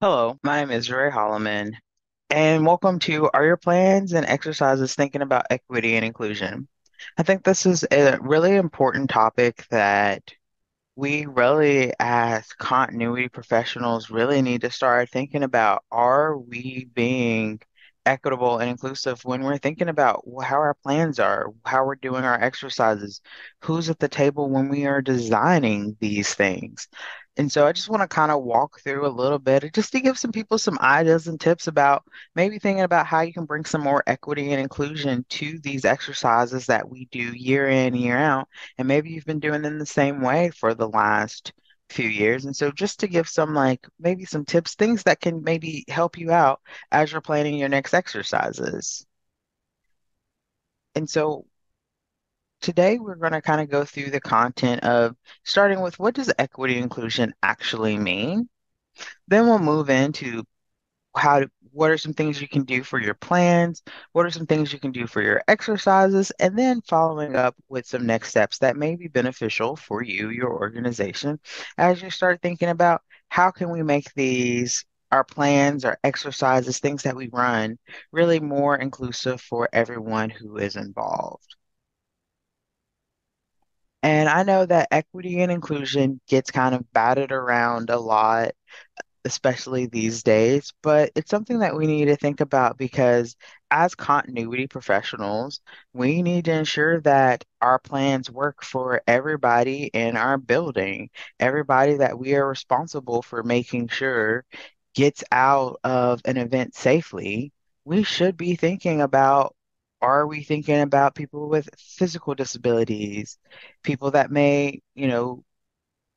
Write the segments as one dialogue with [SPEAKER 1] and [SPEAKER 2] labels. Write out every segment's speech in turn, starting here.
[SPEAKER 1] Hello, my name is Ray Holloman, and welcome to Are Your Plans and Exercises Thinking About Equity and Inclusion? I think this is a really important topic that we really, as continuity professionals, really need to start thinking about. Are we being equitable and inclusive when we're thinking about how our plans are, how we're doing our exercises, who's at the table when we are designing these things? And so I just want to kind of walk through a little bit just to give some people some ideas and tips about maybe thinking about how you can bring some more equity and inclusion to these exercises that we do year in, year out. And maybe you've been doing them the same way for the last few years. And so just to give some like maybe some tips, things that can maybe help you out as you're planning your next exercises. And so today we're going to kind of go through the content of starting with what does equity inclusion actually mean? Then we'll move into what are some things you can do for your plans? What are some things you can do for your exercises? And then following up with some next steps that may be beneficial for you, your organization, as you start thinking about how can we make these our plans, our exercises, things that we run really more inclusive for everyone who is involved. And I know that equity and inclusion gets kind of batted around a lot, especially these days, but it's something that we need to think about because as continuity professionals, we need to ensure that our plans work for everybody in our building, everybody that we are responsible for making sure gets out of an event safely. We should be thinking about, are we thinking about people with physical disabilities, people that may,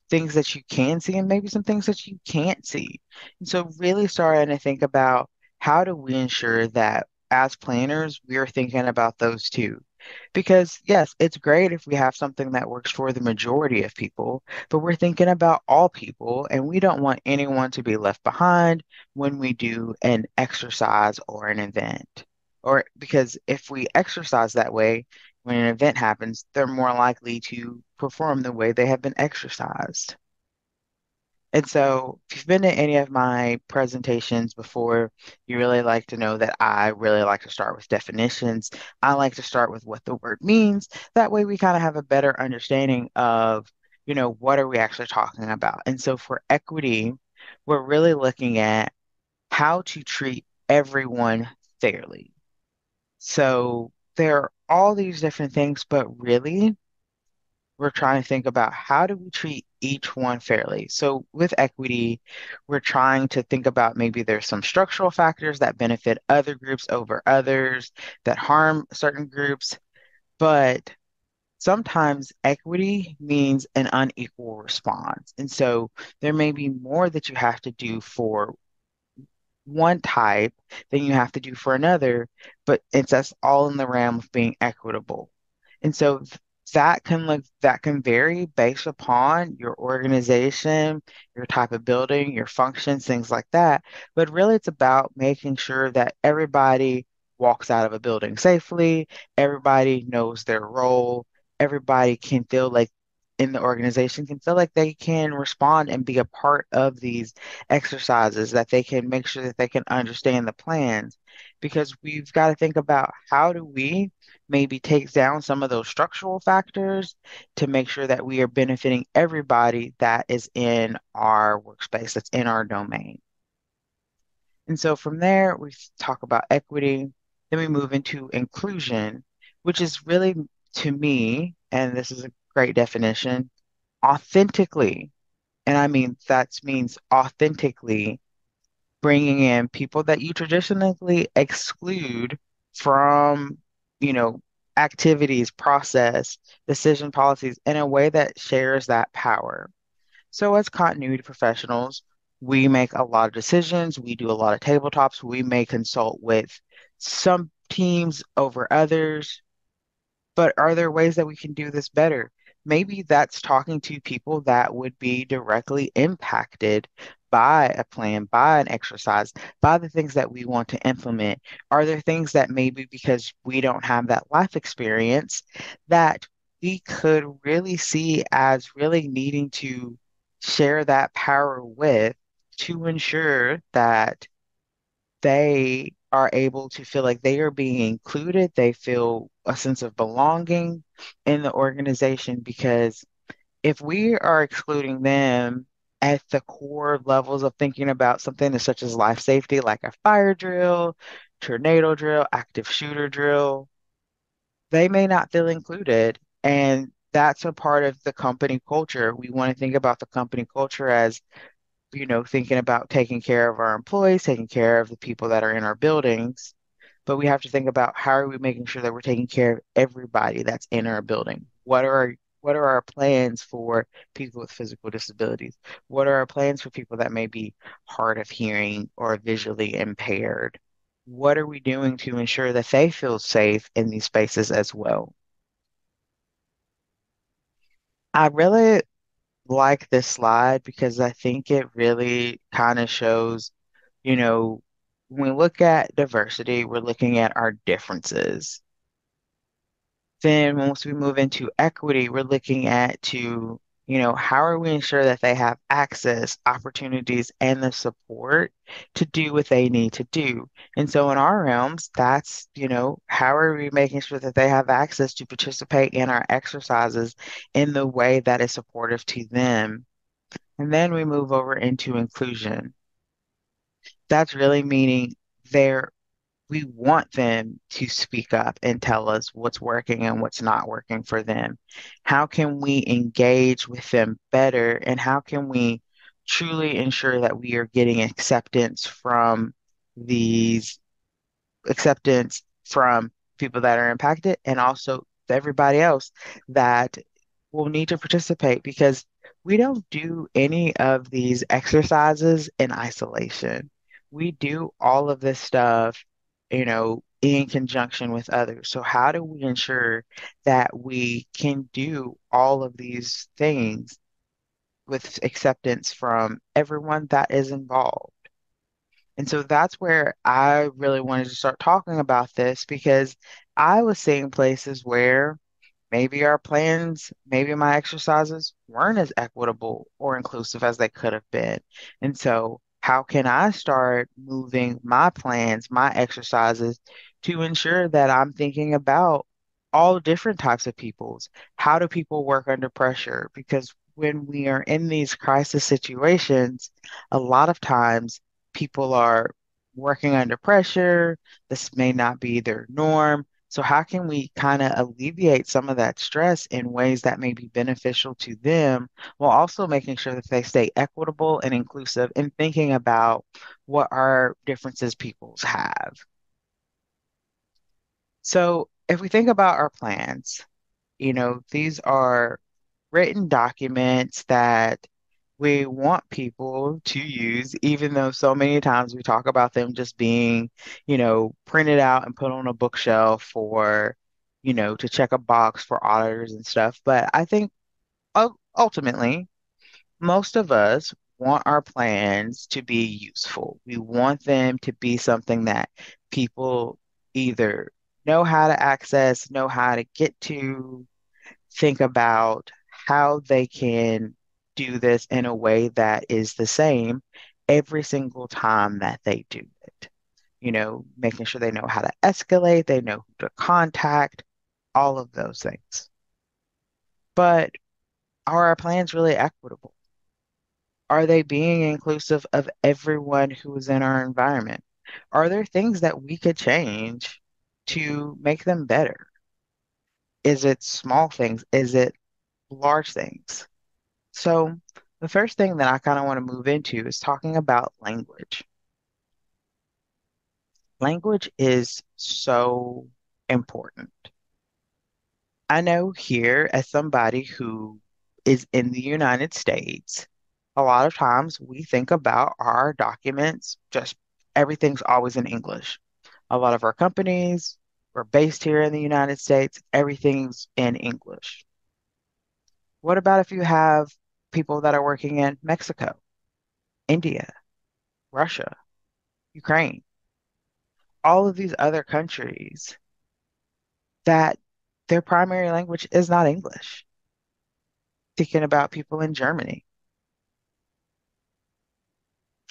[SPEAKER 1] things that you can see and maybe some things that you can't see. And so really starting to think about how do we ensure that as planners, we're thinking about those too. Because yes, it's great if we have something that works for the majority of people, but we're thinking about all people and we don't want anyone to be left behind when we do an exercise or an event. Or because if we exercise that way, when an event happens, they're more likely to perform the way they have been exercised. And so, if you've been to any of my presentations before, you really like to know that I really like to start with definitions. I like to start with what the word means. That way, we kind of have a better understanding of, what are we actually talking about. And so, for equity, we're really looking at how to treat everyone fairly. So, there are all these different things, but really, we're trying to think about how do we treat each one fairly. So with equity, we're trying to think about maybe there's some structural factors that benefit other groups over others, that harm certain groups, but sometimes equity means an unequal response. And so there may be more that you have to do for one type than you have to do for another, but it's that's all in the realm of being equitable. And so that can vary based upon your organization, your type of building, your functions, things like that. But really it's about making sure that everybody walks out of a building safely, everybody knows their role, everybody can feel like in the organization can feel like they can respond and be a part of these exercises, that they can make sure that they can understand the plans. Because we've got to think about how do we maybe take down some of those structural factors to make sure that we are benefiting everybody that is in our workspace, that's in our domain. And so from there, we talk about equity, then we move into inclusion, which is really, to me, and this is a great definition, authentically, and I mean that means authentically bringing in people that you traditionally exclude from, you know, activities, process, decision policies in a way that shares that power. So as continuity professionals, we make a lot of decisions, we do a lot of tabletops, we may consult with some teams over others, but are there ways that we can do this better? Maybe that's talking to people that would be directly impacted by a plan, by an exercise, by the things that we want to implement. Are there things that maybe because we don't have that life experience that we could really see as really needing to share that power with? to ensure that they are able to feel like they are being included, they feel a sense of belonging in the organization. Because if we are excluding them at the core levels of thinking about something as such as life safety, like a fire drill, tornado drill, active shooter drill, they may not feel included. And that's a part of the company culture. We want to think about the company culture as, thinking about taking care of our employees, taking care of the people that are in our buildings. But we have to think about how are we making sure that we're taking care of everybody that's in our building? What are our plans for people with physical disabilities? What are our plans for people that may be hard of hearing or visually impaired? What are we doing to ensure that they feel safe in these spaces as well? I really like this slide because I think it really kind of shows, you know, when we look at diversity, we're looking at our differences. Then once we move into equity, we're looking at how are we ensure that they have access, opportunities, and the support to do what they need to do. And so in our realms, that's, how are we making sure that they have access to participate in our exercises in the way that is supportive to them. And then we move over into inclusion. That's really meaning they're we want them to speak up and tell us what's working and what's not working for them. How can we engage with them better? And how can we truly ensure that we are getting these acceptance from people that are impacted and also everybody else that will need to participate, because we don't do any of these exercises in isolation. We do all of this stuff, in conjunction with others. So how do we ensure that we can do all of these things with acceptance from everyone that is involved? And so that's where I really wanted to start talking about this, because I was seeing places where maybe our plans, maybe my exercises weren't as equitable or inclusive as they could have been. And so, how can I start moving my plans, my exercises to ensure that I'm thinking about all different types of peoples? How do people work under pressure? Because when we are in these crisis situations, a lot of times people are working under pressure. This may not be their norm. So, how can we kind of alleviate some of that stress in ways that may be beneficial to them, while also making sure that they stay equitable and inclusive and thinking about what our differences peoples have? So, if we think about our plans, these are written documents that we want people to use, even though so many times we talk about them just being, printed out and put on a bookshelf for, to check a box for auditors and stuff. But I think ultimately, most of us want our plans to be useful. We want them to be something that people either know how to access, know how to get to, think about how they can do this in a way that is the same every single time that they do it. Making sure they know how to escalate, they know who to contact, all of those things. But are our plans really equitable? Are they being inclusive of everyone who is in our environment? Are there things that we could change to make them better? Is it small things? Is it large things? So, the first thing that I kind of want to move into is talking about language. Language is so important. I know here, as somebody who is in the United States, a lot of times we think about our documents, just everything's always in English. A lot of our companies are based here in the United States, everything's in English. What about if you have people that are working in Mexico, India, Russia, Ukraine, all of these other countries that their primary language is not English? Thinking about people in Germany,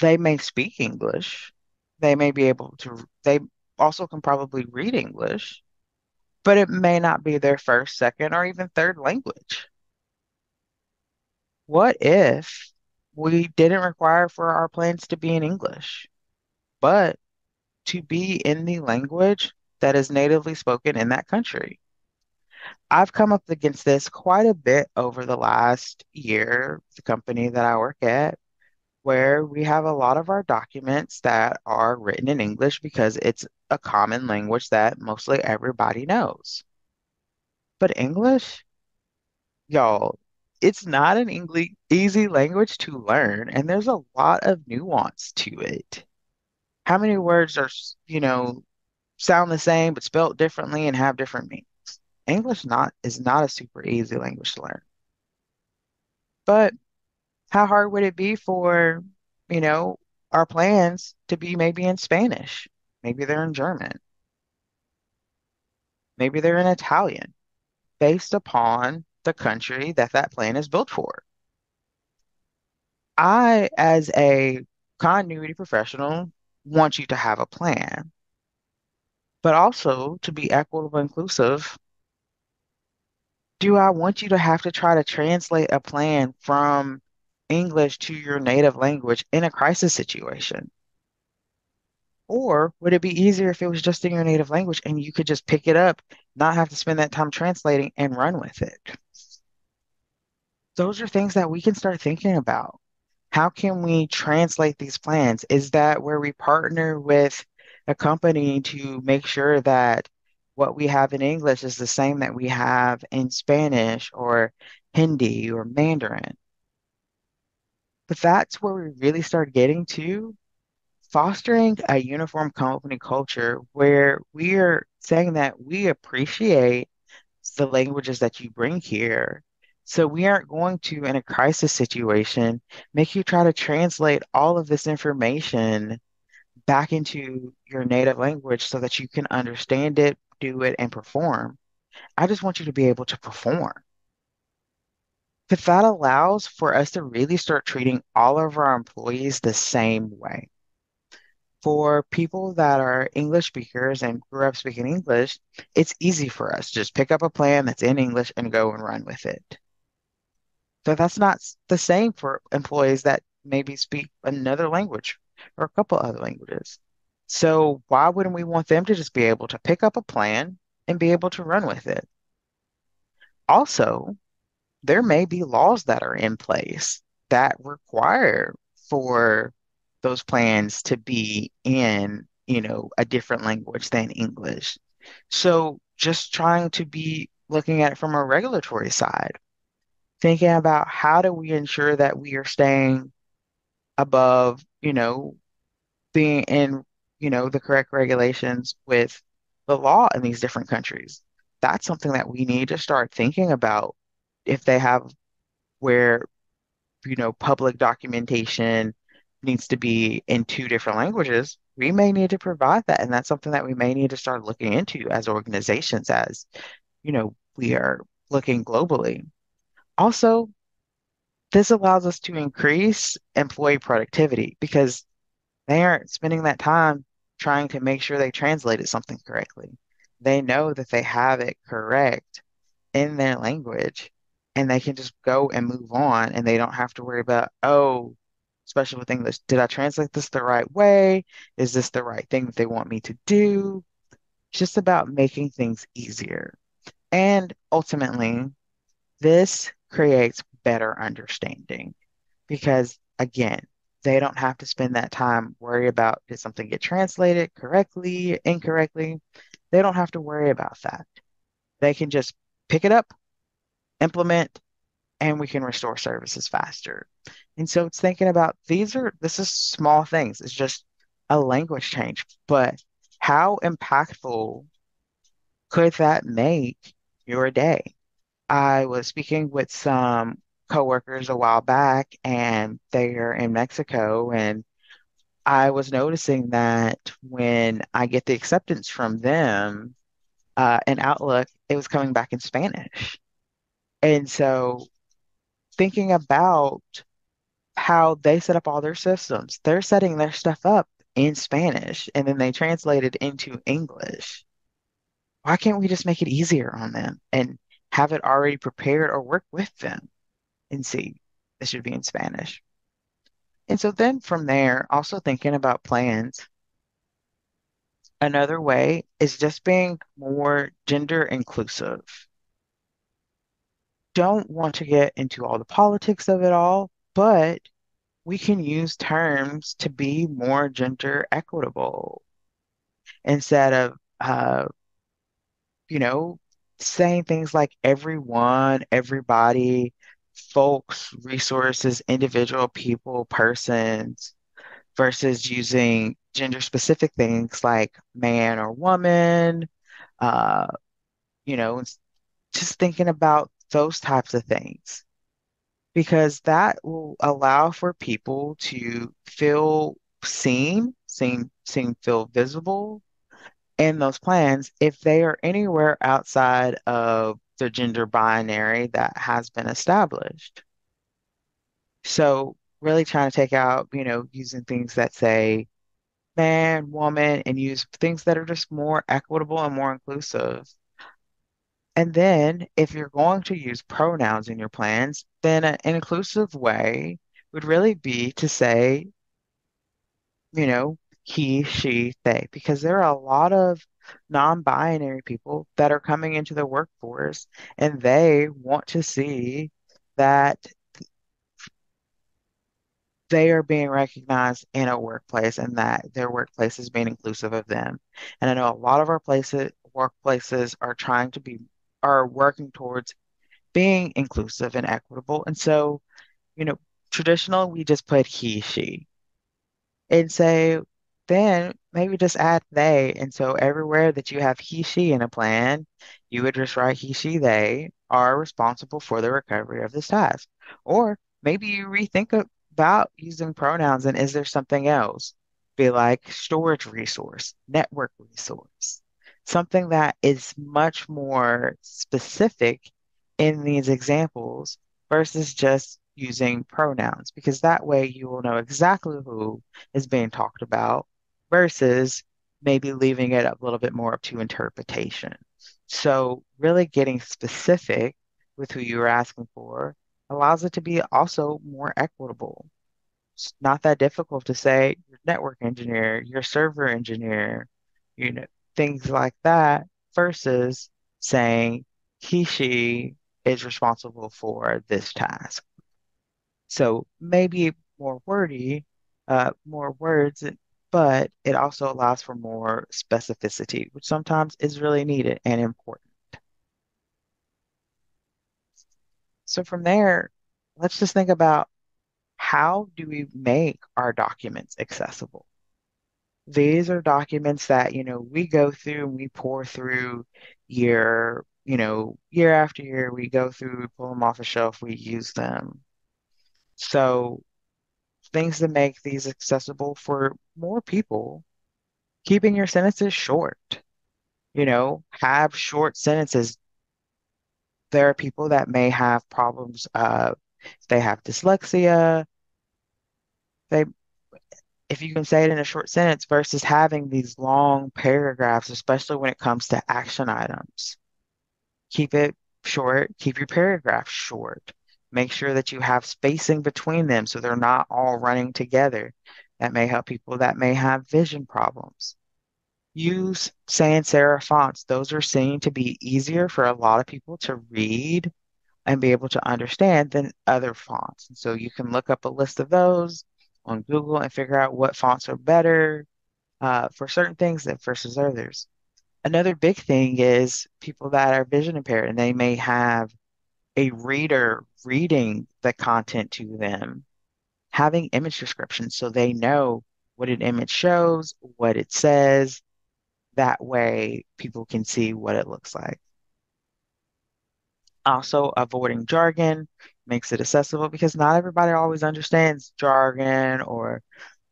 [SPEAKER 1] They may speak English. They may be able to, they also can probably read English, but it may not be their first, second, or even third language. What if we didn't require for our plans to be in English, but to be in the language that is natively spoken in that country? I've come up against this quite a bit over the last year, the company that I work at, where we have a lot of our documents that are written in English because it's a common language that mostly everybody knows. But English, y'all, it's not an English easy language to learn, and there's a lot of nuance to it. How many words are, sound the same but spelled differently and have different meanings? English not is not a super easy language to learn. But how hard would it be for, you know, our plans to be maybe in Spanish? Maybe they're in German. Maybe they're in Italian, based upon the country that that plan is built for. I, as a continuity professional, want you to have a plan, but also to be equitable and inclusive. Do I want you to have to try to translate a plan from English to your native language in a crisis situation? Or would it be easier if it was just in your native language and you could just pick it up, not have to spend that time translating and run with it? Those are things that we can start thinking about. How can we translate these plans? Is that where we partner with a company to make sure that what we have in English is the same that we have in Spanish or Hindi or Mandarin? But that's where we really start getting to fostering a uniform company culture where we are saying that we appreciate the languages that you bring here. So we aren't going to, in a crisis situation, make you try to translate all of this information back into your native language so that you can understand it, do it, and perform. I just want you to be able to perform. Because that allows for us to really start treating all of our employees the same way. For people that are English speakers and grew up speaking English, it's easy for us to just pick up a plan that's in English and go and run with it. So that's not the same for employees that maybe speak another language or a couple other languages. So why wouldn't we want them to just be able to pick up a plan and be able to run with it? Also, there may be laws that are in place that require for those plans to be in, a different language than English. So just trying to be looking at it from a regulatory side, thinking about how do we ensure that we are staying above, being in, the correct regulations with the law in these different countries. That's something that we need to start thinking about if they have where public documentation needs to be in two different languages, we may need to provide that. And that's something that we may need to start looking into as organizations, as, we are looking globally. Also, this allows us to increase employee productivity because they aren't spending that time trying to make sure they translated something correctly. They know that they have it correct in their language and they can just go and move on and they don't have to worry about, oh, especially with English, did I translate this the right way? Is this the right thing that they want me to do? It's just about making things easier. And ultimately, this creates better understanding because, again, they don't have to spend that time worry about did something get translated correctly, incorrectly. They don't have to worry about that. They can just pick it up, implement, and we can restore services faster. And so it's thinking about this is small things. It's just a language change, but how impactful could that make your day? I was speaking with some coworkers a while back and they're in Mexico and I was noticing that when I get the acceptance from them in Outlook, it was coming back in Spanish. And so thinking about how they set up all their systems. They're setting their stuff up in Spanish and then they translate it into English. Why can't we just make it easier on them and have it already prepared or work with them and see it should be in Spanish? And so then from there, also thinking about plans, another way is just being more gender inclusive. Don't want to get into all the politics of it all, but we can use terms to be more gender equitable instead of, you know, saying things like everyone, everybody, folks, resources, individual people, persons, versus using gender specific things like man or woman, uh, just thinking about those types of things because that will allow for people to feel feel visible in those plans if they are anywhere outside of the gender binary that has been established. So really trying to take out, using things that say man, woman, and use things that are just more equitable and more inclusive. And then if you're going to use pronouns in your plans, then an inclusive way would really be to say, he, she, they, because there are a lot of non-binary people that are coming into the workforce and they want to see that they are being recognized in a workplace and that their workplace is being inclusive of them. And I know a lot of our workplaces are working towards being inclusive and equitable. And so, you know, traditional, we just put he, she. And so then maybe just add they. And so everywhere that you have he, she in a plan, you would just write he, she, they are responsible for the recovery of this task. Or maybe you about using pronouns and is there something else? Be like storage resource, network resource, something that is much more specific in these examples versus just using pronouns, because that way you will know exactly who is being talked about versus maybe leaving it a little bit more up to interpretation. So, really getting specific with who you're asking for allows it to be also more equitable. It's not that difficult to say your network engineer, your server engineer, you know, things like that, versus saying he, she is responsible for this task. So maybe more wordy, more words, but it also allows for more specificity, which sometimes is really needed and important. So from there, let's just think about how do we make our documents accessible? These are documents that, we go through and we pour through year after year, we go through, we pull them off a shelf, we use them. So things to make these accessible for more people, keeping your sentences short, have short sentences. There are people that may have problems, they have dyslexia, they if you can say it in a short sentence versus having these long paragraphs, especially when it comes to action items. Keep it short, keep your paragraphs short. Make sure that you have spacing between them so they're not all running together. That may help people that may have vision problems. Use sans serif fonts. Those are seen to be easier for a lot of people to read and be able to understand than other fonts. And so you can look up a list of those on Google and figure out what fonts are better for certain things than versus others. Another big thing is people that are vision impaired and they may have a reader reading the content to them, having image descriptions so they know what an image shows, what it says. That way people can see what it looks like. Also, avoiding jargon makes it accessible because not everybody always understands jargon or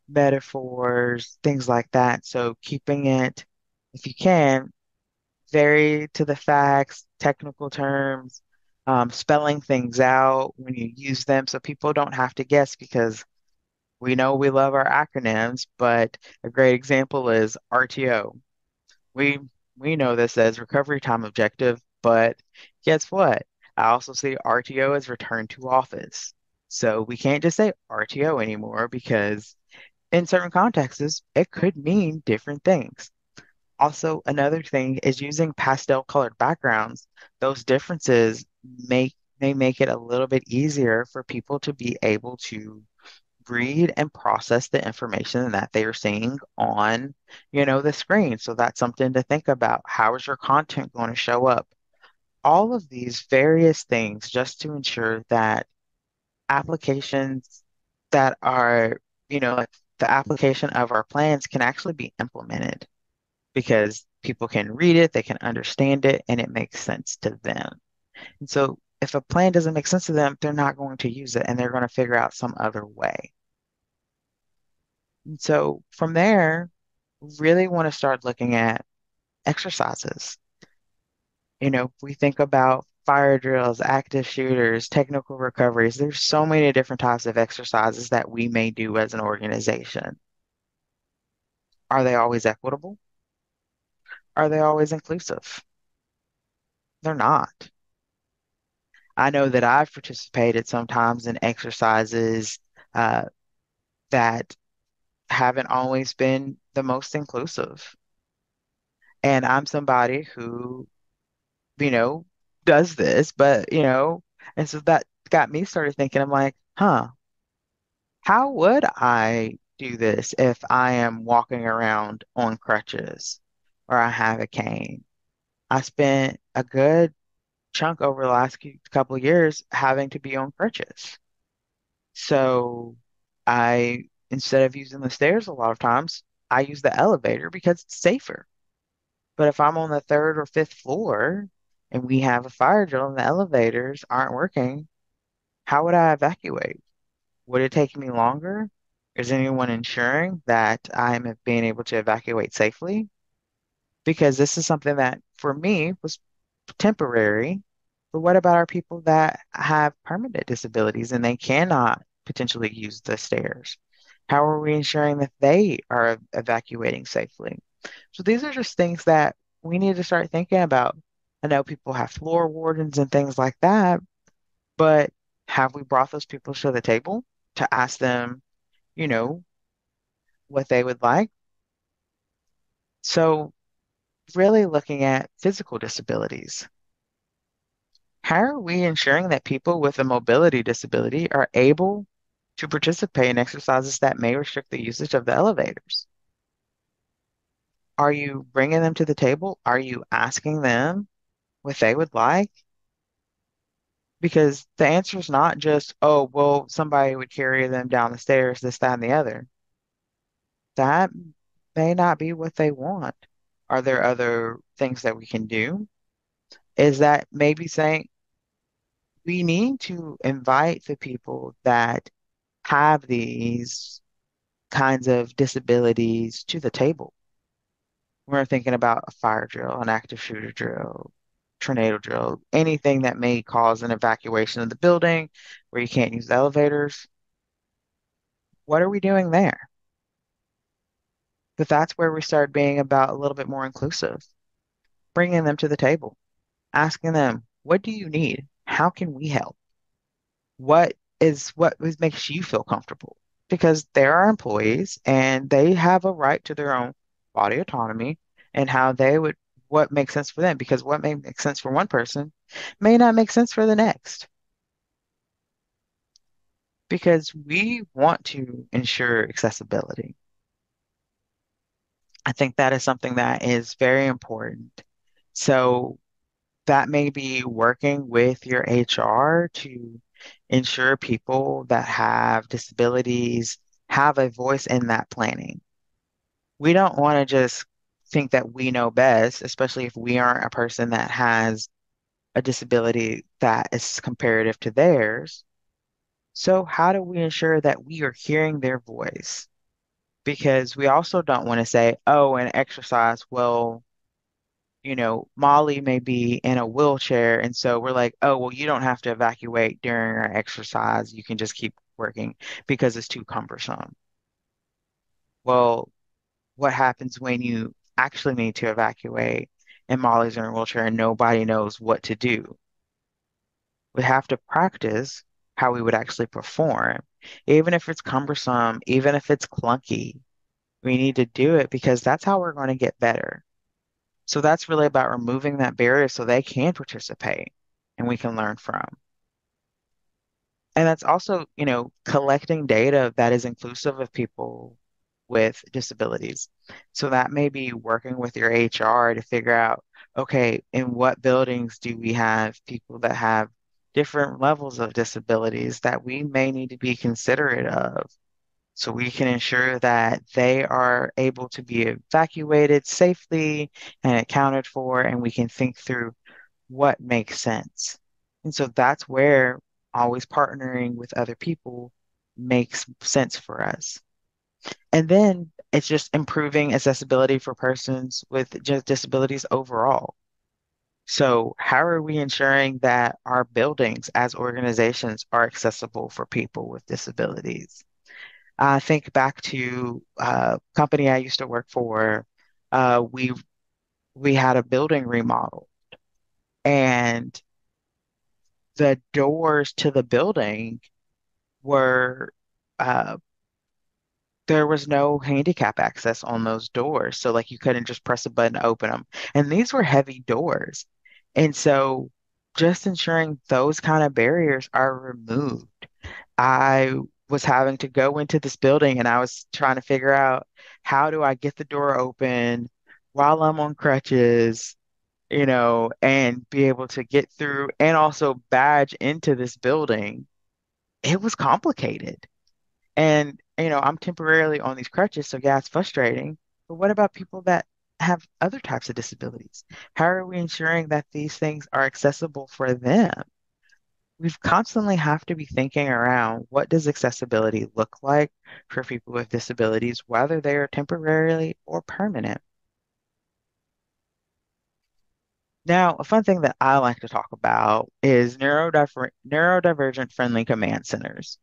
[SPEAKER 1] metaphors, things like that. So, keeping it, if you can, very to the facts, technical terms, spelling things out when you use them so people don't have to guess because we know we love our acronyms, but a great example is RTO. We we know this as recovery time objective, but guess what? I also see RTO as return to office. So we can't just say RTO anymore because in certain contexts, it could mean different things. Also, another thing is using pastel colored backgrounds. Those differences may make it a little bit easier for people to be able to read and process the information that they are seeing on, the screen. So that's something to think about. How is your content going to show up? All of these various things just to ensure that applications that are, like the application of our plans can actually be implemented because people can read it, they can understand it, and it makes sense to them. And so if a plan doesn't make sense to them, they're not going to use it and they're going to figure out some other way. And so from there, really want to start looking at exercises. We think about fire drills, active shooters, technical recoveries. There's so many different types of exercises that we may do as an organization. Are they always equitable? Are they always inclusive? They're not. I know that I've participated sometimes in exercises uh, that haven't always been the most inclusive. And I'm somebody who, you know, does this, but, and so that got me started thinking, I'm like, huh, how would I do this if I am walking around on crutches or I have a cane? I spent a good chunk over the last couple of years having to be on crutches. So instead of using the stairs a lot of times, I use the elevator because it's safer. But if I'm on the third or fifth floor and we have a fire drill and the elevators aren't working, how would I evacuate? Would it take me longer? Is anyone ensuring that I'm being able to evacuate safely? Because this is something that for me was temporary. But what about our people that have permanent disabilities and they cannot potentially use the stairs? How are we ensuring that they are evacuating safely? So these are just things that we need to start thinking about. I know people have floor wardens and things like that, but have we brought those people to the table to ask them, you know, what they would like? So really looking at physical disabilities. How are we ensuring that people with a mobility disability are able to participate in exercises that may restrict the usage of the elevators? Are you bringing them to the table? Are you asking them what they would like? Because the answer is not just, oh, well, somebody would carry them down the stairs, this, that, and the other. That may not be what they want. Are there other things that we can do? Is that maybe saying we need to invite the people that have these kinds of disabilities to the table? We're thinking about a fire drill, an active shooter drill, tornado drill, anything that may cause an evacuation of the building where you can't use the elevators. What are we doing there? But that's where we start being about a little bit more inclusive, bringing them to the table, asking them, what do you need? How can we help? Makes you feel comfortable? Because they're our employees and they have a right to their own body autonomy and what makes sense for them. Because what may make sense for one person may not make sense for the next. Because we want to ensure accessibility. I think that is something that is very important. So that may be working with your HR to ensure people that have disabilities have a voice in that planning. We don't want to just think that we know best, especially if we aren't a person that has a disability that is comparative to theirs. So, how do we ensure that we are hearing their voice? Because we also don't want to say, oh, an exercise, well, Molly may be in a wheelchair, and so we're like, oh, well, you don't have to evacuate during our exercise. You can just keep working because it's too cumbersome. Well, what happens when you actually need to evacuate and Molly's in a wheelchair and nobody knows what to do? We have to practice how we would actually perform. Even if it's cumbersome, even if it's clunky, we need to do it because that's how we're going to get better. So that's really about removing that barrier so they can participate and we can learn from. And that's also, collecting data that is inclusive of people with disabilities. So that may be working with your HR to figure out, okay, in what buildings do we have people that have different levels of disabilities that we may need to be considerate of so we can ensure that they are able to be evacuated safely and accounted for, and we can think through what makes sense. And so that's where always partnering with other people makes sense for us. And then it's just improving accessibility for persons with just disabilities overall. So, how are we ensuring that our buildings as organizations are accessible for people with disabilities? I think back to a company I used to work for. We had a building remodel, and the doors to the building were uh, there was no handicap access on those doors. So like you couldn't just press a button to open them. And these were heavy doors. And so just ensuring those kind of barriers are removed. I was having to go into this building and I was trying to figure out how do I get the door open while I'm on crutches, and be able to get through and also badge into this building. It was complicated. And, I'm temporarily on these crutches, so yeah, it's frustrating. But what about people that have other types of disabilities? How are we ensuring that these things are accessible for them? We've constantly have to be thinking around what does accessibility look like for people with disabilities, whether they are temporarily or permanent. Now, a fun thing that I like to talk about is neurodivergent friendly command centers.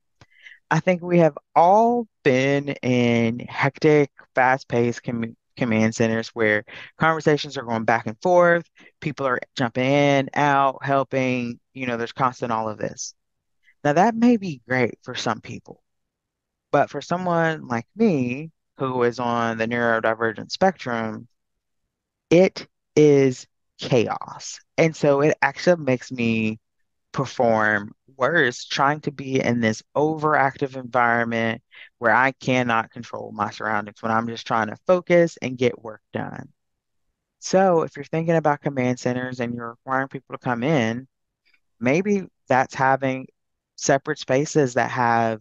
[SPEAKER 1] I think we have all been in hectic, fast-paced command centers where conversations are going back and forth, people are jumping in, out, helping, there's constant all of this. Now, that may be great for some people, but for someone like me who is on the neurodivergent spectrum, it is chaos. And so it actually makes me perform worse trying to be in this overactive environment where I cannot control my surroundings when I'm just trying to focus and get work done. So if you're thinking about command centers and you're requiring people to come in, maybe that's having separate spaces that have,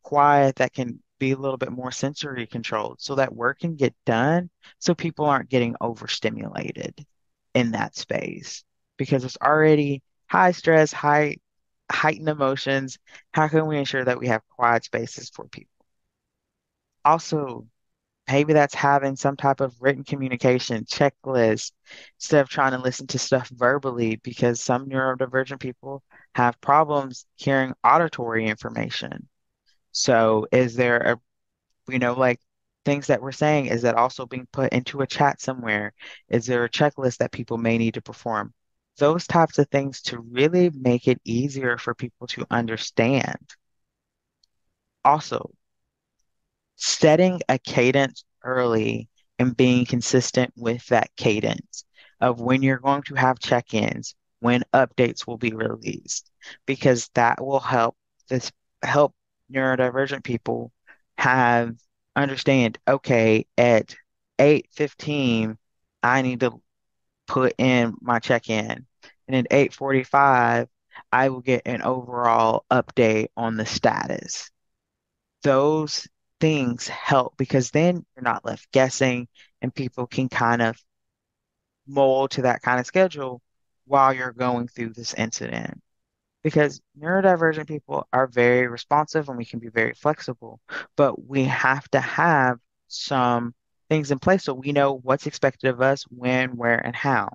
[SPEAKER 1] quiet that can be a little bit more sensory controlled so that work can get done so people aren't getting overstimulated in that space because it's already high stress, high heightened emotions. How can we ensure that we have quiet spaces for people? Also, maybe that's having some type of written communication checklist instead of trying to listen to stuff verbally because some neurodivergent people have problems hearing auditory information. So is there like things that we're saying, is that also being put into a chat somewhere? Is there a checklist that people may need to perform? Those types of things to really make it easier for people to understand. Also, setting a cadence early and being consistent with that cadence of when you're going to have check-ins, when updates will be released, because that will this help neurodivergent people have understand, okay, at 8:15, I need to put in my check-in. And at 8:45, I will get an overall update on the status. Those things help because then you're not left guessing and people can kind of mold to that kind of schedule while you're going through this incident. Because neurodivergent people are very responsive and we can be very flexible, but we have to have some things in place so we know what's expected of us, when, where, and how.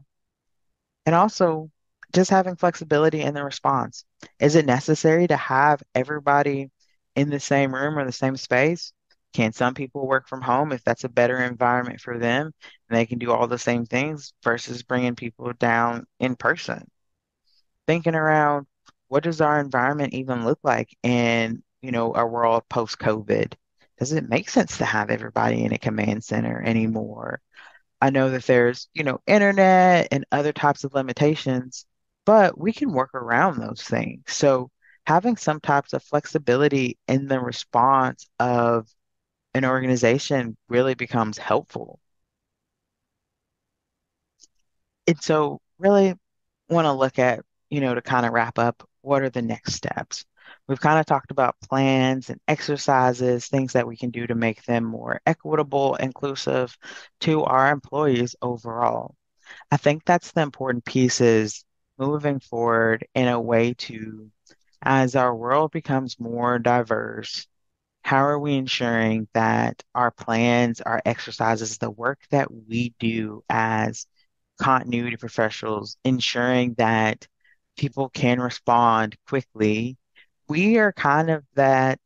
[SPEAKER 1] And also, just having flexibility in the response. Is it necessary to have everybody in the same room or the same space? Can some people work from home if that's a better environment for them and they can do all the same things versus bringing people down in person? Thinking around what does our environment even look like in, a world post-COVID? Does it make sense to have everybody in a command center anymore? I know that there's, internet and other types of limitations, but we can work around those things. So having some types of flexibility in the response of an organization really becomes helpful. And so really want to look at, to kind of wrap up, what are the next steps? We've kind of talked about plans and exercises, things that we can do to make them more equitable, inclusive to our employees overall. I think that's the important piece is moving forward in a way to, as our world becomes more diverse, how are we ensuring that our plans, our exercises, the work that we do as continuity professionals, ensuring that people can respond quickly? We are kind of that,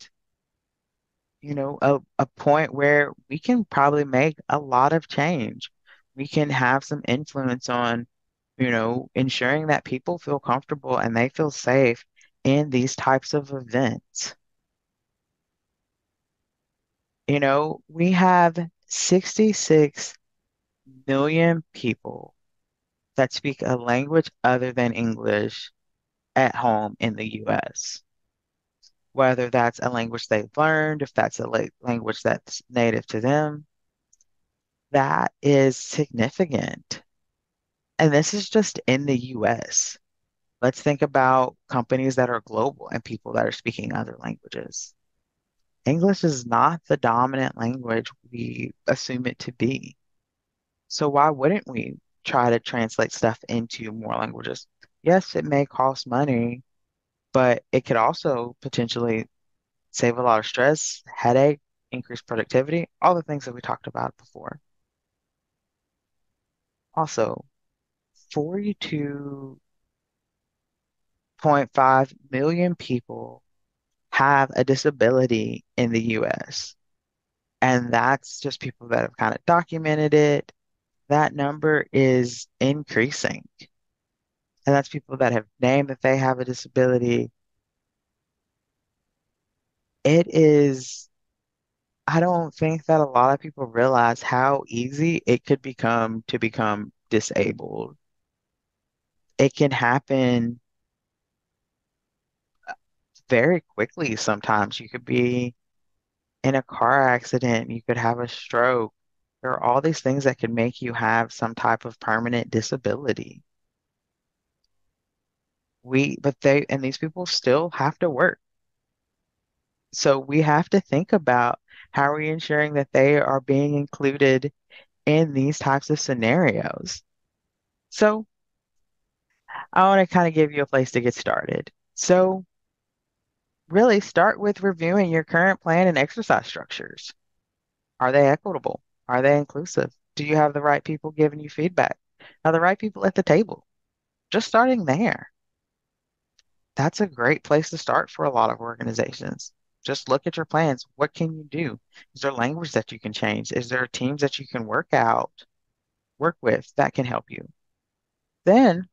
[SPEAKER 1] a point where we can probably make a lot of change. We can have some influence on, ensuring that people feel comfortable and they feel safe in these types of events. We have 66 million people that speak a language other than English at home in the US, whether that's a language they've learned, if that's a language that's native to them, that is significant. And this is just in the US. Let's think about companies that are global and people that are speaking other languages. English is not the dominant language we assume it to be. So why wouldn't we try to translate stuff into more languages? Yes, it may cost money, but it could also potentially save a lot of stress, headache, increase productivity, all the things that we talked about before. Also, 42.5 million people have a disability in the US. And that's just people that have kind of documented it. That number is increasing. And that's people that have named that they have a disability. It is, I don't think that a lot of people realize how easy it could become to become disabled. It can happen very quickly sometimes. You could be in a car accident, you could have a stroke. There are all these things that can make you have some type of permanent disability. And these people still have to work. So we have to think about how are we ensuring that they are being included in these types of scenarios. So I want to kind of give you a place to get started. So really start with reviewing your current plan and exercise structures. Are they equitable? Are they inclusive? Do you have the right people giving you feedback? Are the right people at the table? Just starting there. That's a great place to start for a lot of organizations. Just look at your plans. What can you do? Is there language that you can change? Is there teams that you can work with that can help you? Then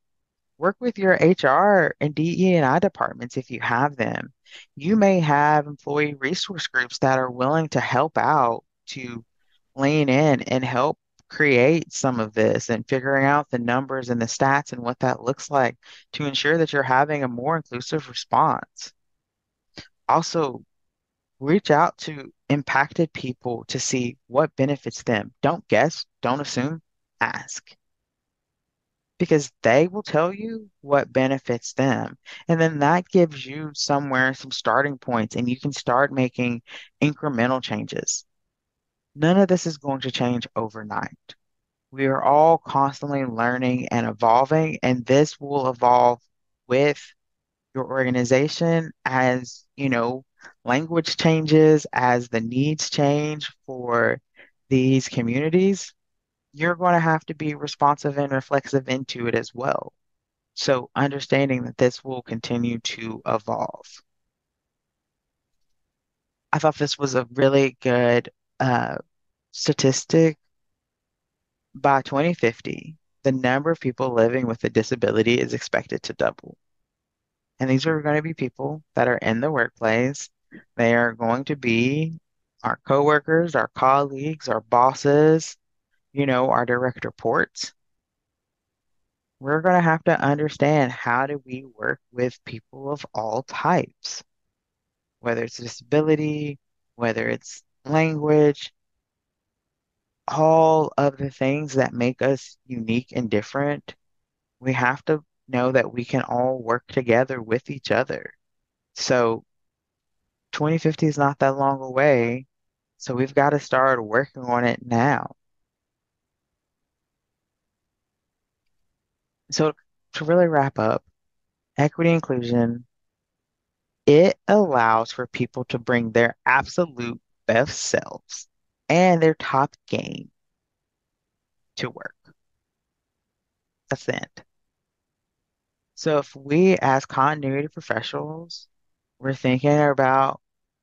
[SPEAKER 1] work with your HR and DE&I departments if you have them. You may have employee resource groups that are willing to help out to lean in and help create some of this and figuring out the numbers and the stats and what that looks like to ensure that you're having a more inclusive response. Also, reach out to impacted people to see what benefits them. Don't guess, don't assume, ask because they will tell you what benefits them. And then that gives you somewhere some starting points and you can start making incremental changes. None of this is going to change overnight. We are all constantly learning and evolving, and this will evolve with your organization as, language changes, as the needs change for these communities, you're going to have to be responsive and reflexive into it as well. So understanding that this will continue to evolve. I thought this was a really good uh, statistic. By 2050, the number of people living with a disability is expected to double. And these are going to be people that are in the workplace. They are going to be our coworkers, our colleagues, our bosses, our direct reports. We're going to have to understand, how do we work with people of all types, whether it's disability, whether it's language, all of the things that make us unique and different. We have to know that we can all work together with each other. So 2050 is not that long away. So we've got to start working on it now. So to really wrap up, equity inclusion, it allows for people to bring their absolute best selves and their top game to work. That's the end. So if we as continuity professionals, we're thinking about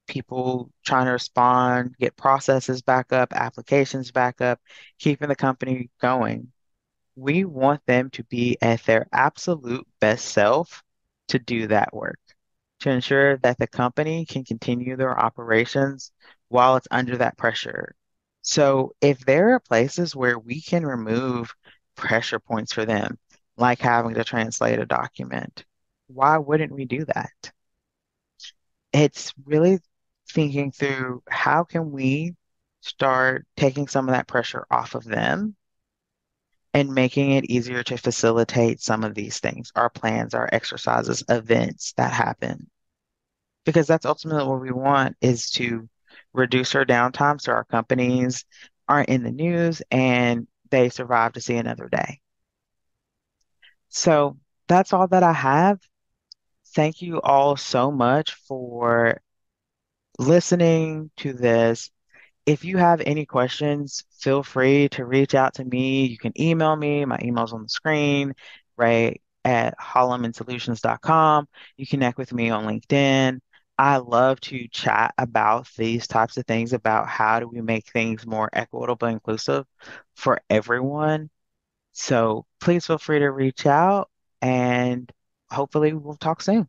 [SPEAKER 1] people trying to respond, get processes back up, applications back up, keeping the company going. We want them to be at their absolute best self to do that work, to ensure that the company can continue their operations while it's under that pressure. So if there are places where we can remove pressure points for them, like having to translate a document, why wouldn't we do that? It's really thinking through, how can we start taking some of that pressure off of them and making it easier to facilitate some of these things, our plans, our exercises, events that happen. Because that's ultimately what we want, is to reduce our downtime so our companies aren't in the news and they survive to see another day. So that's all that I have. Thank you all so much for listening to this. If you have any questions, feel free to reach out to me. You can email me. My email's on the screen, right at hollomansolutions.com. You connect with me on LinkedIn. I love to chat about these types of things, about how do we make things more equitable and inclusive for everyone. So please feel free to reach out, and hopefully we'll talk soon.